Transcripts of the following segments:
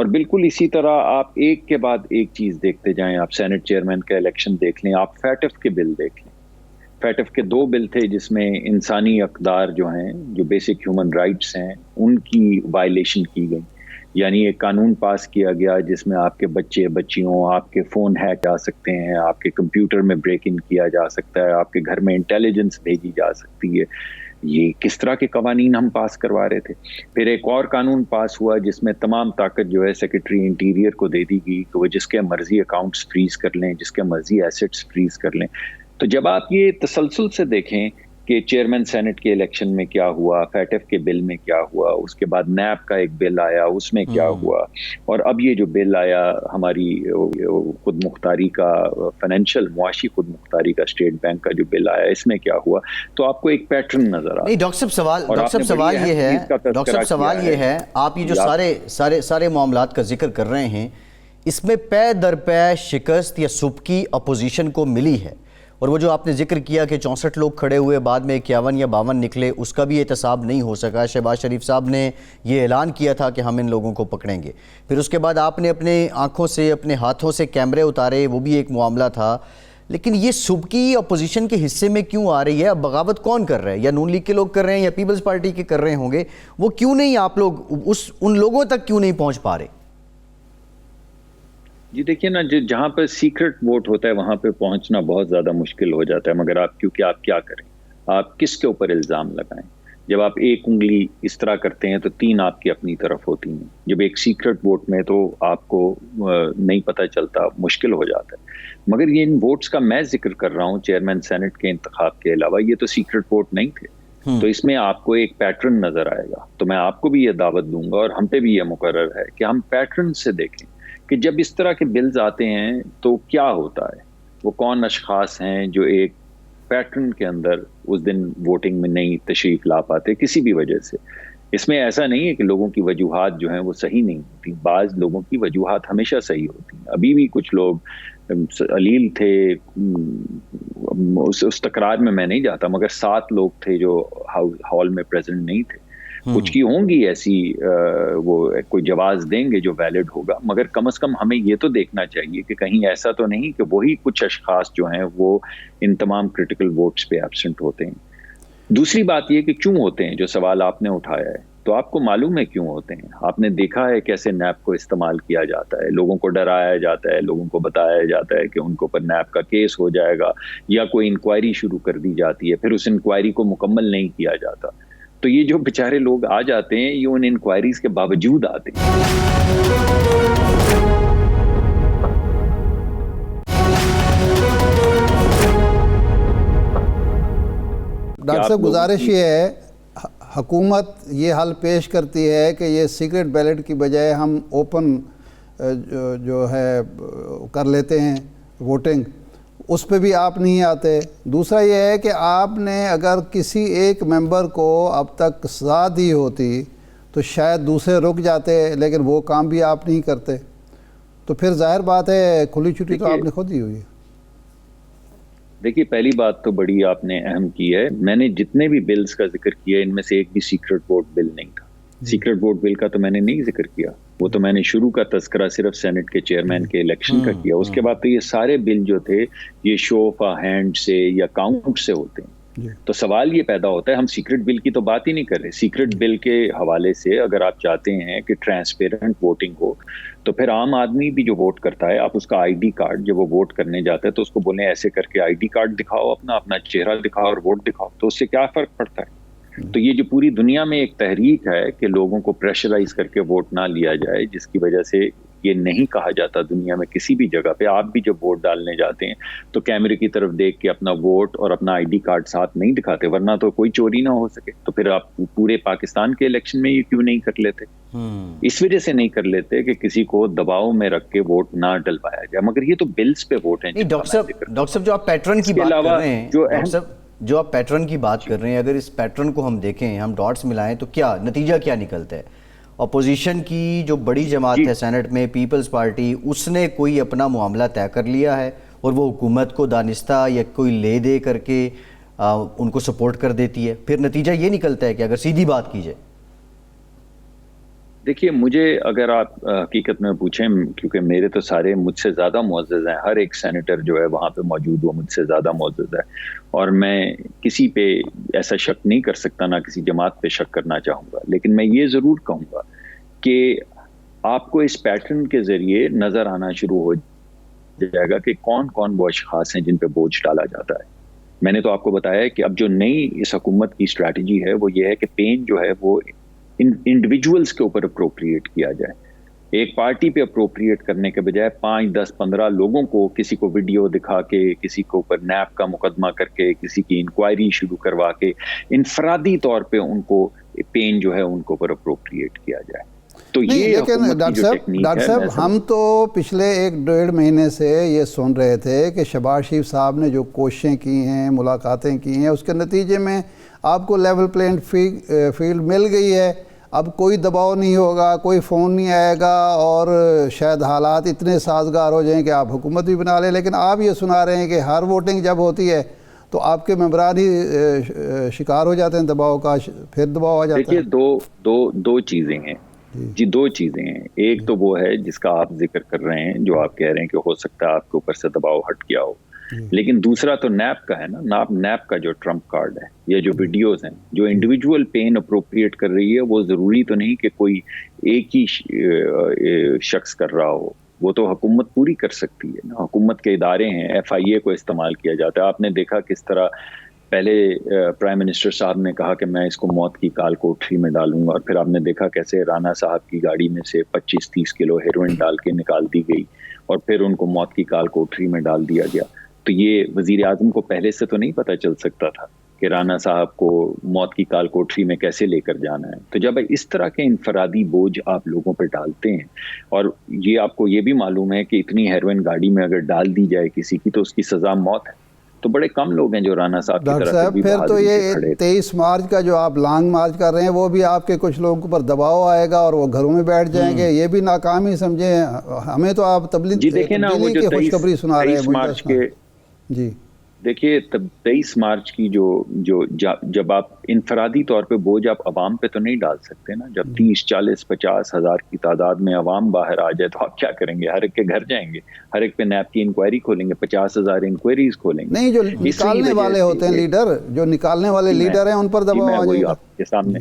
اور بالکل اسی طرح آپ ایک کے بعد ایک چیز دیکھتے جائیں. آپ سینٹ چیئرمین کا الیکشن دیکھ لیں, آپ فیٹف کے بل دیکھ لیں. فیٹف کے 2 بل تھے جس میں انسانی اقدار جو ہیں, جو بیسک ہیومن رائٹس ہیں, ان کی وائلیشن کی گئی. یعنی ایک قانون پاس کیا گیا جس میں آپ کے بچے بچیوں, آپ کے فون ہیک جا سکتے ہیں, آپ کے کمپیوٹر میں بریک ان کیا جا سکتا ہے, آپ کے گھر میں انٹیلیجنس بھیجی جا سکتی ہے. یہ کس طرح کے قوانین ہم پاس کروا رہے تھے. پھر ایک اور قانون پاس ہوا جس میں تمام طاقت جو ہے سیکرٹری انٹیریئر کو دے دی گئی کہ وہ جس کے مرضی اکاؤنٹس فریز کر لیں, جس کے مرضی ایسٹس فریز کر لیں. تو جب آپ یہ تسلسل سے دیکھیں کہ چیئرمین سینٹ کے الیکشن میں کیا ہوا, فیٹف کے بل میں کیا ہوا, اس کے بعد نیب کا ایک بل آیا اس میں کیا ہوا, اور اب یہ جو بل آیا ہماری خود مختاری کا, فائنینشیل معاشی خود مختاری کا, اسٹیٹ بینک کا جو بل آیا, اس میں کیا ہوا, تو آپ کو ایک پیٹرن نظر آتا ہے. نہیں ڈاکٹر صاحب سوال یہ ہے, آپ یہ جو سارے معاملات کا ذکر کر رہے ہیں, اس میں پے در پے شکست یا سبکی اپوزیشن کو ملی ہے, اور وہ جو آپ نے ذکر کیا کہ 64 لوگ کھڑے ہوئے, بعد میں 51 یا 52 نکلے, اس کا بھی احتساب نہیں ہو سکا. شہباز شریف صاحب نے یہ اعلان کیا تھا کہ ہم ان لوگوں کو پکڑیں گے. پھر اس کے بعد آپ نے اپنے آنکھوں سے, اپنے ہاتھوں سے کیمرے اتارے, وہ بھی ایک معاملہ تھا. لیکن یہ سبکی اپوزیشن کے حصے میں کیوں آ رہی ہے؟ اب بغاوت کون کر رہا ہے؟ یا نون لیگ کے لوگ کر رہے ہیں یا پیپلز پارٹی کے کر رہے ہوں گے, وہ کیوں نہیں, آپ لوگ ان لوگوں تک کیوں نہیں پہنچ پا رہے؟ جی دیکھیے نا, جہاں پہ سیکرٹ ووٹ ہوتا ہے وہاں پہ پہنچنا بہت زیادہ مشکل ہو جاتا ہے. مگر کیونکہ آپ کیا کریں, آپ کس کے اوپر الزام لگائیں؟ جب آپ ایک انگلی اس طرح کرتے ہیں تو 3 آپ کی اپنی طرف ہوتی ہیں. جب ایک سیکرٹ ووٹ میں تو آپ کو نہیں پتہ چلتا, مشکل ہو جاتا ہے. مگر یہ ان ووٹس کا میں ذکر کر رہا ہوں چیئرمین سینٹ کے انتخاب کے علاوہ, یہ تو سیکرٹ ووٹ نہیں تھے. تو اس میں آپ کو ایک پیٹرن نظر آئے گا. تو میں آپ کو بھی یہ دعوت دوں گا, اور ہم پہ بھی یہ مقرر ہے کہ ہم پیٹرن سے دیکھیں کہ جب اس طرح کے بلز آتے ہیں تو کیا ہوتا ہے, وہ کون اشخاص ہیں جو ایک پیٹرن کے اندر اس دن ووٹنگ میں نہیں تشریف لا پاتے کسی بھی وجہ سے. اس میں ایسا نہیں ہے کہ لوگوں کی وجوہات جو ہیں وہ صحیح نہیں ہوتی, بعض لوگوں کی وجوہات ہمیشہ صحیح ہوتی ہیں. ابھی بھی کچھ لوگ علیل تھے, اس تکرار میں نہیں جاتا, مگر 7 لوگ تھے جو ہال میں پریزنٹ نہیں تھے. کچھ کی ہوں گی ایسی, وہ کوئی جواز دیں گے جو ویلڈ ہوگا, مگر کم از کم ہمیں یہ تو دیکھنا چاہیے کہ کہیں ایسا تو نہیں کہ وہی کچھ اشخاص جو ہیں وہ ان تمام کرٹیکل ووٹس پہ ایبسنٹ ہوتے ہیں. دوسری بات یہ کہ کیوں ہوتے ہیں, جو سوال آپ نے اٹھایا ہے, تو آپ کو معلوم ہے کیوں ہوتے ہیں. آپ نے دیکھا ہے کیسے نیب کو استعمال کیا جاتا ہے, لوگوں کو ڈرایا جاتا ہے, لوگوں کو بتایا جاتا ہے کہ ان کے اوپر نیب کا کیس ہو جائے گا, یا کوئی انکوائری شروع کر دی جاتی ہے, پھر اس انکوائری کو مکمل نہیں کیا جاتا. تو یہ جو بیچارے لوگ آ جاتے ہیں, یہ ان انکوائریز کے باوجود آتے ہیں. ڈاکٹر صاحب گزارش یہ ہے, حکومت یہ حل پیش کرتی ہے کہ یہ سیکرٹ بیلٹ کی بجائے ہم اوپن جو ہے کر لیتے ہیں ووٹنگ, اس پہ بھی آپ نہیں آتے. دوسرا یہ ہے کہ آپ نے اگر کسی ایک ممبر کو اب تک سزا دی ہوتی تو شاید دوسرے رک جاتے, لیکن وہ کام بھی آپ نہیں کرتے. تو پھر ظاہر بات ہے کھلی چھٹی تو آپ نے خود دی ہوئی ہے. دیکھیے پہلی بات تو بڑی آپ نے اہم کی ہے, میں نے جتنے بھی بلز کا ذکر کیا ان میں سے ایک بھی سیکرٹ ووٹ بل نہیں تھا. سیکرٹ ووٹ بل کا تو میں نے نہیں ذکر کیا, وہ تو میں نے شروع کا تذکرہ صرف سینٹ کے چیئرمین کے الیکشن کا کیا. اس کے بعد تو یہ سارے بل جو تھے یہ شو آف ہینڈ سے یا کاؤنٹ سے ہوتے ہیں. تو سوال یہ پیدا ہوتا ہے, ہم سیکرٹ بل کی تو بات ہی نہیں کر رہے. سیکرٹ بل کے حوالے سے اگر آپ چاہتے ہیں کہ ٹرانسپیرنٹ ووٹنگ ہو, تو پھر عام آدمی بھی جو ووٹ کرتا ہے, آپ اس کا آئی ڈی کارڈ, جب وہ ووٹ کرنے جاتا ہے تو اس کو بولیں ایسے کر کے آئی ڈی کارڈ دکھاؤ, اپنا چہرہ دکھاؤ اور ووٹ دکھاؤ, تو اس سے کیا فرق پڑتا ہے؟ تو یہ جو پوری دنیا میں ایک تحریک ہے کہ لوگوں کو پریشرائز کر کے ووٹ نہ لیا جائے, جس کی وجہ سے یہ نہیں کہا جاتا دنیا میں کسی بھی جگہ پہ, آپ بھی جب ووٹ ڈالنے جاتے ہیں تو کیمرے کی طرف دیکھ کے اپنا ووٹ اور اپنا آئی ڈی کارڈ ساتھ نہیں دکھاتے, ورنہ تو کوئی چوری نہ ہو سکے. تو پھر آپ پورے پاکستان کے الیکشن میں یہ کیوں نہیں کر لیتے؟ اس وجہ سے نہیں کر لیتے کہ کسی کو دباؤ میں رکھ کے ووٹ نہ ڈلوایا جائے. مگر یہ تو بلز پہ ووٹ ہیں. ڈاکٹر صاحب جو آپ پیٹرن کی بات کر رہے ہیں, جو آپ پیٹرن کی بات کر رہے ہیں, اگر اس پیٹرن کو ہم دیکھیں, ہم ڈاٹس ملائیں, تو کیا نتیجہ کیا نکلتا ہے؟ اپوزیشن کی جو بڑی جماعت ہے سینٹ میں, پیپلز پارٹی, اس نے کوئی اپنا معاملہ طے کر لیا ہے اور وہ حکومت کو دانستہ یا کوئی لے دے کر کے ان کو سپورٹ کر دیتی ہے. پھر نتیجہ یہ نکلتا ہے کہ اگر سیدھی بات کی جائے, دیکھیے مجھے اگر آپ حقیقت میں پوچھیں، کیونکہ میرے تو سارے مجھ سے زیادہ معزز ہیں، ہر ایک سینیٹر جو ہے وہاں پہ موجود وہ مجھ سے زیادہ معزز ہے، اور میں کسی پہ ایسا شک نہیں کر سکتا، نہ کسی جماعت پہ شک کرنا چاہوں گا، لیکن میں یہ ضرور کہوں گا کہ آپ کو اس پیٹرن کے ذریعے نظر آنا شروع ہو جائے گا کہ کون کون وہ اشخاص ہیں جن پہ بوجھ ڈالا جاتا ہے۔ میں نے تو آپ کو بتایا ہے کہ اب جو نئی اس حکومت کی اسٹریٹجی ہے وہ یہ ہے کہ پین جو ہے وہ انڈیویجولز کے اوپر اپروپریٹ کیا جائے، ایک پارٹی پہ اپروپریٹ کرنے کے بجائے 5 10 15 لوگوں کو کسی کو ویڈیو دکھا کے، کسی کو اوپر نیب کا مقدمہ کر کے، کسی کی انکوائری شروع کروا کے انفرادی طور پہ ان کو پین جو ہے ان کو اوپر اپروپریٹ کیا جائے۔ تو نہیں، یہ لیکن ڈاکٹر صاحب ہم تو پچھلے 1-1.5 مہینے سے یہ سن رہے تھے کہ شہباز شریف صاحب نے جو کوششیں کی ہیں، ملاقاتیں کی ہیں، اس کے نتیجے میں آپ کو لیول پلینڈ فیلڈ مل گئی ہے، اب کوئی دباؤ نہیں ہوگا، کوئی فون نہیں آئے گا، اور شاید حالات اتنے سازگار ہو جائیں کہ آپ حکومت بھی بنا لیں۔ لیکن آپ یہ سنا رہے ہیں کہ ہر ووٹنگ جب ہوتی ہے تو آپ کے ممبران ہی شکار ہو جاتے ہیں دباؤ کا، پھر دباؤ آ جاتا ہے۔ دیکھیے دو چیزیں ہیں جی، 2 چیزیں ہیں۔ ایک تو وہ ہے جس کا آپ ذکر کر رہے ہیں، جو آپ کہہ رہے ہیں کہ ہو سکتا ہے آپ کے اوپر سے دباؤ ہٹ گیا ہو، لیکن دوسرا تو نیب کا ہے نا، نیب کا جو ٹرمپ کارڈ ہے، یہ جو ویڈیوز ہیں جو انڈیویجول پین اپروپریٹ کر رہی ہے، وہ ضروری تو نہیں کہ کوئی ایک ہی شخص کر رہا ہو، وہ تو حکومت پوری کر سکتی ہے نا۔ حکومت کے ادارے ہیں، FIA کو استعمال کیا جاتا ہے۔ آپ نے دیکھا کس طرح پہلے پرائم منسٹر صاحب نے کہا کہ میں اس کو موت کی کال کوٹری میں ڈالوں گا، اور پھر آپ نے دیکھا کیسے رانا صاحب کی گاڑی میں سے 25-30 کلو ہیروئن ڈال کے نکال دی گئی، اور پھر ان کو موت کی کال کوٹری میں ڈال دیا گیا۔ تو یہ وزیر اعظم کو پہلے سے تو نہیں پتہ چل سکتا تھا کہ رانا صاحب کو موت کی کال کوٹری میں کیسے لے کر جانا ہے۔ تو جب اس طرح کے انفرادی بوجھ آپ لوگوں پہ ڈالتے ہیں، اور یہ آپ کو یہ بھی معلوم ہے کہ اتنی ہیروئن گاڑی میں اگر ڈال دی جائے کسی کی تو اس کی سزا موت ہے، تو بڑے کم لوگ ہیں جو رانا صاحب کی طرح سے بھی پھر تو یہ 23 مارچ کا جو آپ لانگ مارچ کر رہے ہیں، وہ بھی آپ کے کچھ لوگوں پر دباؤ آئے گا اور وہ گھروں میں بیٹھ جائیں گے، یہ بھی ناکام ہی سمجھیں۔ ہمیں تو آپ تبدیلی کی خوشخبری سنا رہے ہیں۔ جی دیکھیے 23 مارچ کی جب آپ انفرادی طور پہ بوجھ آپ عوام پہ تو نہیں ڈال سکتے نا۔ جب 30 40 50 ہزار کی تعداد میں عوام باہر آ جائے تو آپ کیا کریں گے؟ ہر ایک کے گھر جائیں گے، ہر ایک پہ نیب کی انکوائری کھولیں گے، 50,000 انکوائریز کھولیں گے۔ نہیں، جو نکالنے والے ہوتے ہیں لیڈر، جو نکالنے والے لیڈر ہیں، ان پر دباؤ آ جائے گا۔ آپ کے سامنے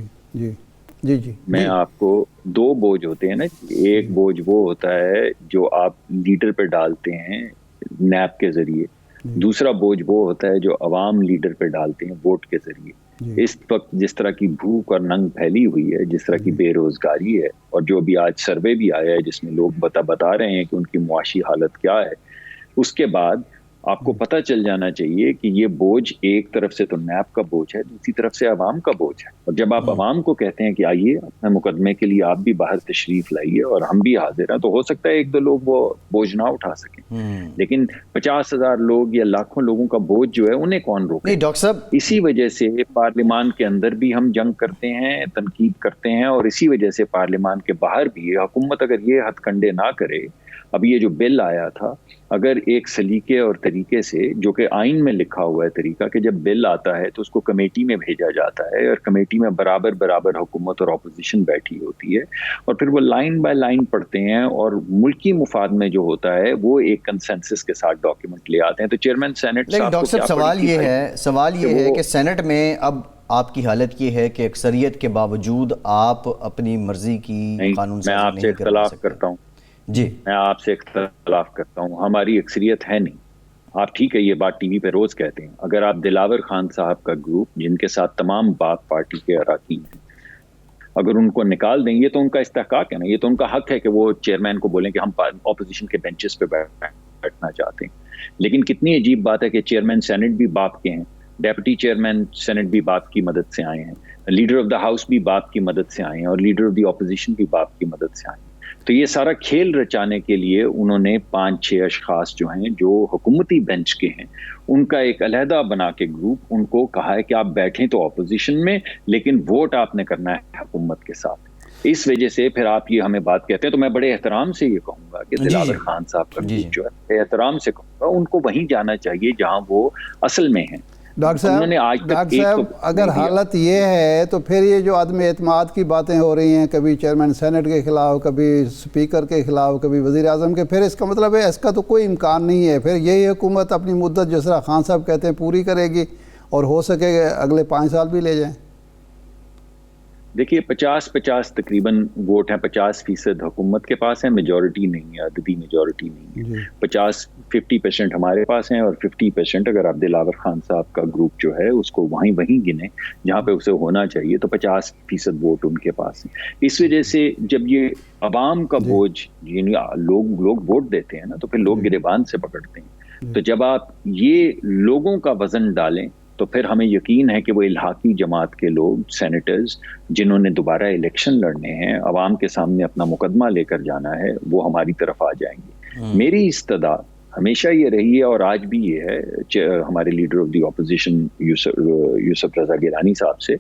جی میں آپ کو 2 بوجھ ہوتے ہیں نا۔ ایک بوجھ وہ ہوتا ہے جو آپ لیڈر پہ ڈالتے ہیں نیب کے ذریعے، دوسرا بوجھ وہ ہوتا ہے جو عوام لیڈر پہ ڈالتے ہیں ووٹ کے ذریعے۔ اس وقت جس طرح کی بھوک اور ننگ پھیلی ہوئی ہے، جس طرح کی بے روزگاری ہے، اور جو ابھی آج سروے بھی آیا ہے جس میں لوگ بتا رہے ہیں کہ ان کی معاشی حالت کیا ہے، اس کے بعد آپ کو پتہ چل جانا چاہیے کہ یہ بوجھ ایک طرف سے تو نیب کا بوجھ ہے، دوسری طرف سے عوام کا بوجھ ہے۔ اور جب آپ عوام کو کہتے ہیں کہ آئیے اپنے مقدمے کے لیے آپ بھی باہر تشریف لائیے اور ہم بھی حاضر ہیں، تو ہو سکتا ہے 1-2 لوگ وہ بوجھ نہ اٹھا سکیں، لیکن 50,000 لوگ یا لاکھوں لوگوں کا بوجھ جو ہے انہیں کون روکے؟ ڈاکٹر صاحب، اسی وجہ سے پارلیمان کے اندر بھی ہم جنگ کرتے ہیں، تنقید کرتے ہیں، اور اسی وجہ سے پارلیمان کے باہر بھی حکومت اگر یہ ہتھ کنڈے نہ کرے۔ اب یہ جو بل آیا تھا، اگر ایک سلیقے اور طریقے سے، جو کہ آئین میں لکھا ہوا ہے طریقہ کہ جب بل آتا ہے تو اس کو کمیٹی میں بھیجا جاتا ہے، اور کمیٹی میں برابر حکومت اور اپوزیشن بیٹھی ہوتی ہے، اور پھر وہ لائن بائی لائن پڑھتے ہیں، اور ملکی مفاد میں جو ہوتا ہے وہ ایک کنسنسس کے ساتھ ڈاکیومنٹ لے آتے ہیں۔ تو چیئرمین سینٹ صاحب، ڈاکٹر صاحب سوال یہ ہے کہ سینٹ میں اب آپ کی حالت یہ ہے کہ اکثریت کے باوجود آپ اپنی مرضی کی قانون سازی نہیں کر سکتے۔ میں آپ سے اختلاف کرتا ہوں جی، میں آپ سے اختلاف کرتا ہوں، ہماری اکثریت ہے نہیں۔ آپ ٹھیک ہے، یہ بات ٹی وی پہ روز کہتے ہیں، اگر آپ دلاور خان صاحب کا گروپ، جن کے ساتھ تمام باغ پارٹی کے اراکین ہیں، اگر ان کو نکال دیں گے تو ان کا استحقاق ہے نا، یہ تو ان کا حق ہے کہ وہ چیئرمین کو بولیں کہ ہم اپوزیشن کے بینچز پہ بیٹھنا چاہتے ہیں۔ لیکن کتنی عجیب بات ہے کہ چیئرمین سینٹ بھی باپ کے ہیں، ڈیپٹی چیئرمین سینٹ بھی باپ کی مدد سے آئے ہیں، لیڈر آف دا ہاؤس بھی باپ کی مدد سے آئے ہیں، اور لیڈر آف دی اپوزیشن بھی باپ کی مدد سے آئے ہیں۔ تو یہ سارا کھیل رچانے کے لیے انہوں نے 5-6 اشخاص جو ہیں، جو حکومتی بینچ کے ہیں، ان کا ایک علیحدہ بنا کے گروپ، ان کو کہا ہے کہ آپ بیٹھیں تو اپوزیشن میں، لیکن ووٹ آپ نے کرنا ہے حکومت کے ساتھ۔ اس وجہ سے پھر آپ یہ ہمیں بات کہتے ہیں، تو میں بڑے احترام سے یہ کہوں گا کہ دلاور خان صاحب کا گروپ جو ہے، احترام سے کہوں گا ان کو وہیں جانا چاہیے جہاں وہ اصل میں ہیں۔ انہوں نے آج تک ایک تو اگر حالت یہ ہے تو پھر یہ جو عدم اعتماد کی باتیں ہو رہی ہیں، کبھی چیئرمین سینٹ کے خلاف، کبھی اسپیکر کے خلاف، کبھی وزیر اعظم کے، پھر اس کا مطلب ہے اس کا تو کوئی امکان نہیں ہے پھر یہی حکومت اپنی مدت جس طرح خان صاحب کہتے ہیں پوری کرے گی اور ہو سکے اگلے 5 سال بھی لے جائیں؟ دیکھیے 50-50 تقریباً ووٹ ہیں، 50% حکومت کے پاس ہیں، میجورٹی نہیں ہے، عددی میجورٹی نہیں ہے، 50% ہمارے پاس ہیں اور 50% اگر آپ دلاور خان صاحب کا گروپ جو ہے اس کو وہیں گنے جہاں پہ اسے ہونا چاہیے تو 50% ووٹ ان کے پاس ہیں۔ اس وجہ سے جب یہ عوام کا بوجھ یعنی لوگ ووٹ دیتے ہیں نا تو پھر لوگ گریبان سے پکڑتے ہیں، تو جب آپ یہ لوگوں کا وزن ڈالیں تو پھر ہمیں یقین ہے کہ وہ الحاقی جماعت کے لوگ سینیٹرز جنہوں نے دوبارہ الیکشن لڑنے ہیں، عوام کے سامنے اپنا مقدمہ لے کر جانا ہے، وہ ہماری طرف آ جائیں گے۔ میری استدعا ہمیشہ یہ رہی ہے اور آج بھی یہ ہے ہمارے لیڈر آف دی اپوزیشن یوسف رضا گیلانی صاحب سے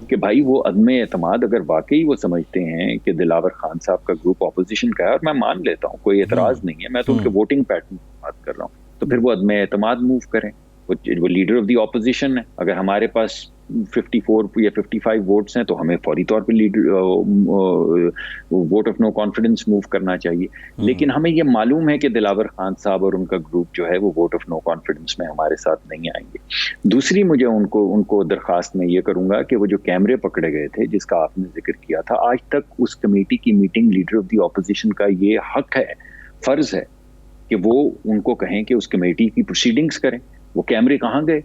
کہ بھائی وہ عدم اعتماد اگر واقعی وہ سمجھتے ہیں کہ دلاور خان صاحب کا گروپ اپوزیشن کا ہے، اور میں مان لیتا ہوں کوئی اعتراض نہیں ہے، میں تو ان کے ووٹنگ پیٹرن کی بات کر رہا ہوں، تو پھر وہ عدم اعتماد موو کریں، وہ لیڈر آف دی اپوزیشن ہے، اگر ہمارے پاس 54 یا 55 ووٹس ہیں تو ہمیں فوری طور پہ vote of no confidence move کرنا چاہیے، لیکن ہمیں یہ معلوم ہے کہ دلاور خان صاحب اور ان کا گروپ جو ہے وہ ووٹ آف نو کانفیڈنس میں ہمارے ساتھ نہیں آئیں گے۔ دوسری مجھے ان کو درخواست میں یہ کروں گا کہ وہ جو کیمرے پکڑے گئے تھے جس کا آپ نے ذکر کیا تھا، آج تک اس کمیٹی کی meeting leader of the opposition کا یہ حق ہے، فرض ہے کہ وہ ان کو کہیں کہ اس کمیٹی کی پروسیڈنگز کریں۔ وہ کیمرے کہاں گئے؟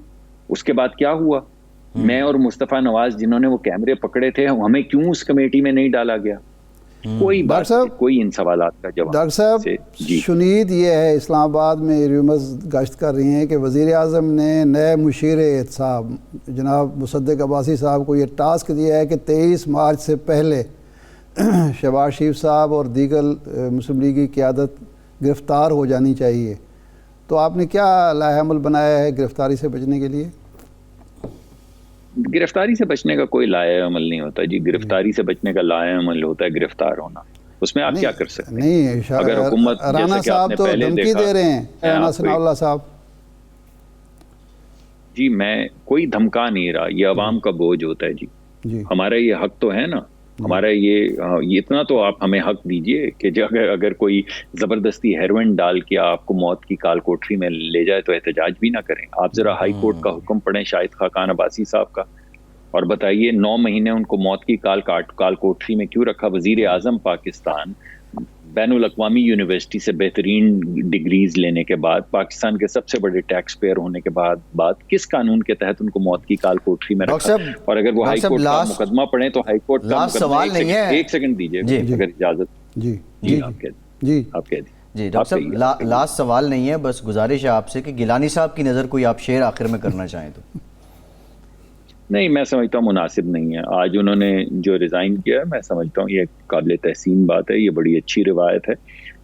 اس کے بعد کیا ہوا؟ میں اور مصطفیٰ نواز جنہوں نے وہ کیمرے پکڑے تھے ہمیں کیوں اس کمیٹی میں نہیں ڈالا گیا؟ کوئی بات نہیں، کوئی ان سوالات کا جواب۔ ڈاکٹر صاحب شنید یہ ہے اسلام آباد میں ریومرز گشت کر رہی ہیں کہ وزیر اعظم نے نئے مشیر احتساب جناب مصدق عباسی صاحب کو یہ ٹاسک دیا ہے کہ 23 مارچ سے پہلے شہباز شریف صاحب اور دیگر مسلم لیگ کی قیادت گرفتار ہو جانی چاہیے، تو آپ نے کیا لائحہ عمل بنایا ہے گرفتاری سے بچنے کے لیے؟ گرفتاری سے بچنے کا کوئی لائحہ عمل نہیں ہوتا جی، گرفتاری سے بچنے کا لائحہ عمل ہوتا ہے گرفتار ہونا، اس میں آپ کیا کر سکتے ہیں؟ نہیں، اگر حکومت رانا صاحب تو دھمکی دے رہے ہیں، رانا ثناء اللہ صاحب۔ جی میں کوئی دھمکا نہیں رہا، یہ عوام کا بوجھ ہوتا ہے جی، ہمارا یہ حق تو ہے نا، ہمارا یہ اتنا تو آپ ہمیں حق دیجئے کہ اگر کوئی زبردستی ہیروئن ڈال کے آپ کو موت کی کال کوٹری میں لے جائے تو احتجاج بھی نہ کریں۔ آپ ذرا ہائی کورٹ کا حکم پڑھیں شاہد خاقان عباسی صاحب کا اور بتائیے 9 مہینے ان کو موت کی کال کوٹری میں کیوں رکھا؟ وزیر اعظم پاکستان بین الاقوامی یونیورسٹی سے بہترین ڈگریز لینے کے بعد، پاکستان کے سب سے بڑے ٹیکس پیئر ہونے کے بعد کس قانون کے تحت ان کو موت کی کال کوٹری میں رکھا؟ اور اگر وہ ہائی کورٹ کا مقدمہ پڑھیں تو ہائی کورٹ کا مقدمہ، ایک سیکنڈ دیجیے اگر اجازت۔ جی آپ کہہ دیں جی ڈاکٹر صاحب لاسٹ سوال نہیں ہے، بس گزارش ہے آپ سے کہ گیلانی صاحب کی نظر کوئی آپ شعر آخر میں کرنا چاہیں تو۔ نہیں، میں سمجھتا ہوں مناسب نہیں ہے، آج انہوں نے جو ریزائن کیا ہے میں سمجھتا ہوں یہ قابل تحسین بات ہے، یہ بڑی اچھی روایت ہے،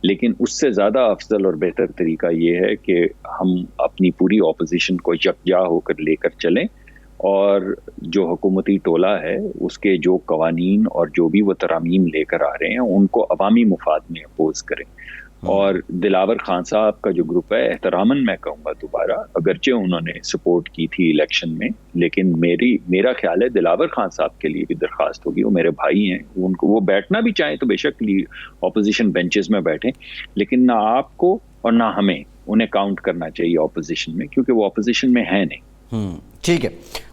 لیکن اس سے زیادہ افضل اور بہتر طریقہ یہ ہے کہ ہم اپنی پوری اپوزیشن کو یکجا ہو کر لے کر چلیں اور جو حکومتی ٹولہ ہے اس کے جو قوانین اور جو بھی وہ ترامیم لے کر آ رہے ہیں ان کو عوامی مفاد میں اپوز کریں۔ اور دلاور خان صاحب کا جو گروپ ہے احتراماً میں کہوں گا دوبارہ، اگرچہ انہوں نے سپورٹ کی تھی الیکشن میں، لیکن میرا خیال ہے دلاور خان صاحب کے لیے بھی درخواست ہوگی، وہ میرے بھائی ہیں، ان کو وہ بیٹھنا بھی چاہیں تو بے شک اپوزیشن بینچز میں بیٹھیں، لیکن نہ آپ کو اور نہ ہمیں انہیں کاؤنٹ کرنا چاہیے اپوزیشن میں، کیونکہ وہ اپوزیشن میں ہے نہیں۔ ٹھیک ہے،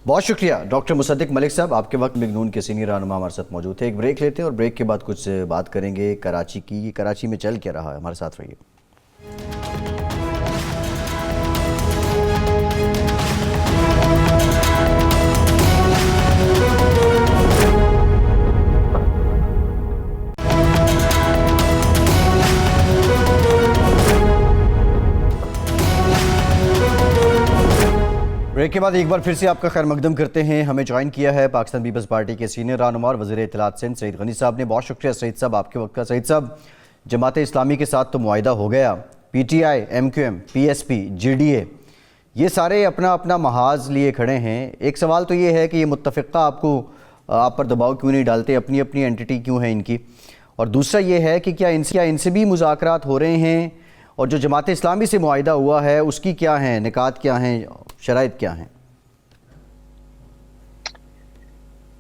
بہت شکریہ ڈاکٹر مصدق ملک صاحب، آپ کے وقت مغنون کے سینئر رہنما ہمارے ساتھ موجود تھے۔ ایک بریک لیتے ہیں اور بریک کے بعد کچھ بات کریں گے کراچی کی، کراچی میں چل کیا رہا ہے، ہمارے ساتھ رہیے۔ بریک کے بعد ایک بار پھر سے آپ کا خیر مقدم کرتے ہیں۔ ہمیں جوائن کیا ہے پاکستان پیپلز پارٹی کے سینئر رہنما اور وزیر اطلاعات سندھ سعید غنی صاحب نے۔ بہت شکریہ سعید صاحب آپ کے وقت کا۔ سعید صاحب، جماعت اسلامی کے ساتھ تو معاہدہ ہو گیا، P T I, M Q M, P S P, J D A, یہ سارے اپنا اپنا محاذ لیے کھڑے ہیں۔ ایک سوال تو یہ ہے کہ یہ متفقہ آپ پر دباؤ کیوں نہیں ڈالتے، اپنی اپنی اینٹی کیوں ہے ان کی؟ اور دوسرا یہ ہے کہ کیا ان سے بھی مذاکرات ہو رہے ہیں، اور جو جماعت اسلامی سے معاہدہ ہوا ہے اس کی کیا ہیں نکات، کیا ہیں شرائط، کیا ہیں؟